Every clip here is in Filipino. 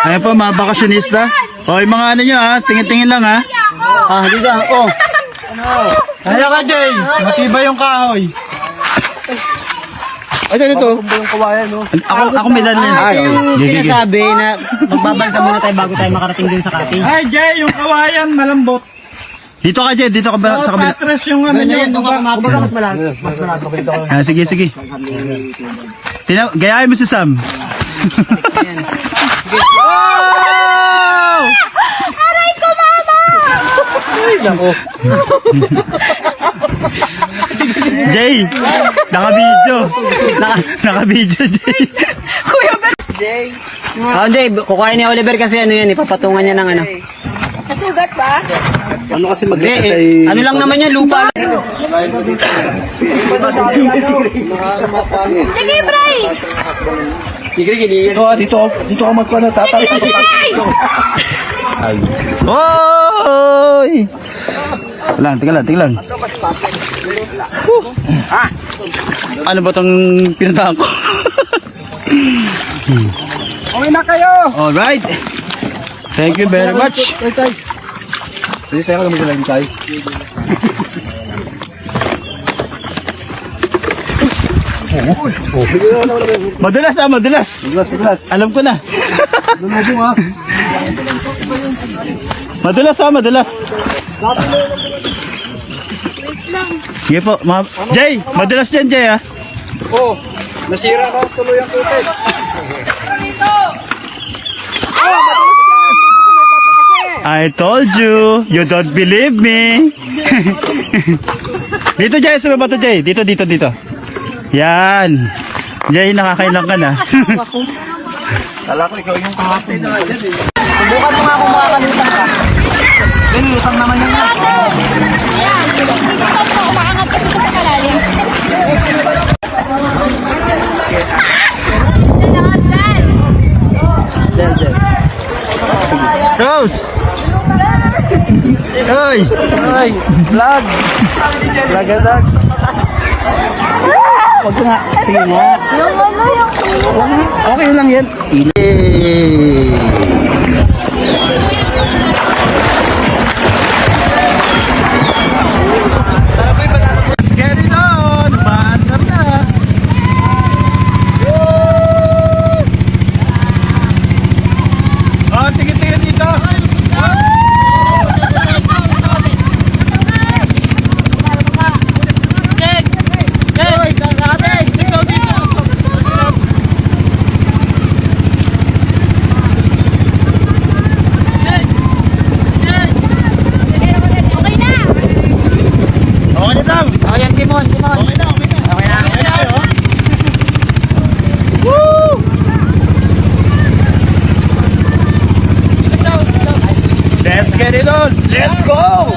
Ayan po mga bakasyonista. O yung mga ano nyo ha, tingin-tingin lang ha. Dito. Oh. Kaya ka Jay, matibay yung kahoy. Ay, ito. Ako may dala yun. Yung sinasabi na magbabalsa muna tayo bago tayo makarating din sa cottage. Ay, Jay, yung kawayan malambot. Dito ka Jay, dito ka ba sa kabila? Patras yung ano nyo. Mas malaki. Sige, sige. Gayahin mo si Sam. Wow! Aray ko, mama! Jay, naka-video. Naka-video, Jay. Kuya Ber... Jay, kukuhain ni Oliver kasi ano yan, ipapatungan niya ng ano. Nasugat ba? Ano kasi ano lang naman yan, lupa lang. Sige, Bray! Dito ako magpano, tatay. Oy! Tingnan lang. Ano ba tong pinuntahan ko? Okay na kayo. Alright. Thank you very much. Pwede tayo kami lang tayo. Madulas. Madulas. Alam ko na. Madulas. Sige po, Jay, madulas dyan Jay ha. Oh, nasira na tuloy ang tubig. I told you, you don't believe me. Dito Jay, sa baba to Jay. Dito. Yan. Jay, nakakailang ka na. Kala ko ikaw yung kahapon. Subukan mo nga kung makakalimutan ka. Lusang naman yun. Ayan. Dito po, umaangat kasi sa kalalim. Jel. Rose! Hoy! Vlog. Wag ka nga. Sige nga. Yung ano, yung... Okay lang yan. Get it on! Maandar na! Oh, tingin dito! Okay na! Okay na Tam! Ayan, Timon. Okay na! Let's get it on! Let's go!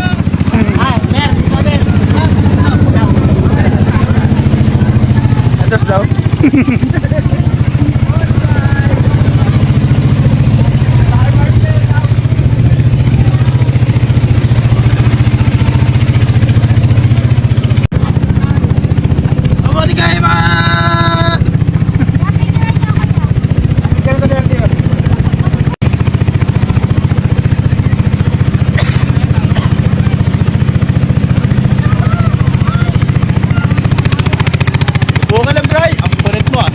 Atas daw. Buka lang, Bray. Ang kulit mo ah.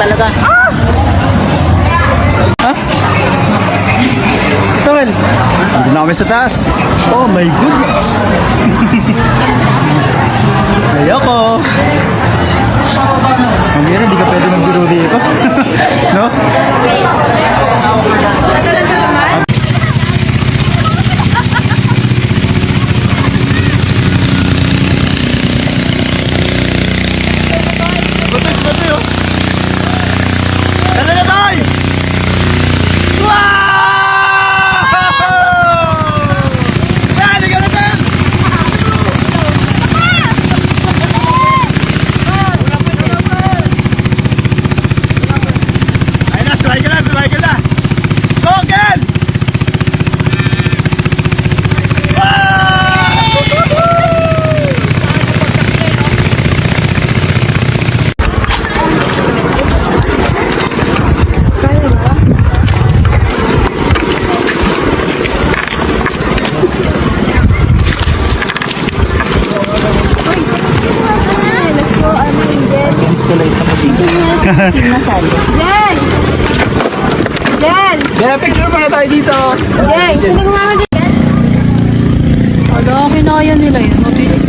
talaga. Ha? Tawel. Hindi na kami sa taas. Oh my goodness. Ayoko. Ang hirap, hindi ka pwede maggulo dito. No? Tara na tayo! Wow! Dali ka natin! Ayun na, sabay ka na! Go again! Installate ako dito. Del! Del! Kaya picture muna tayo dito. Del! Sino gumama din? Wala, kinaya nila yun. Mabilis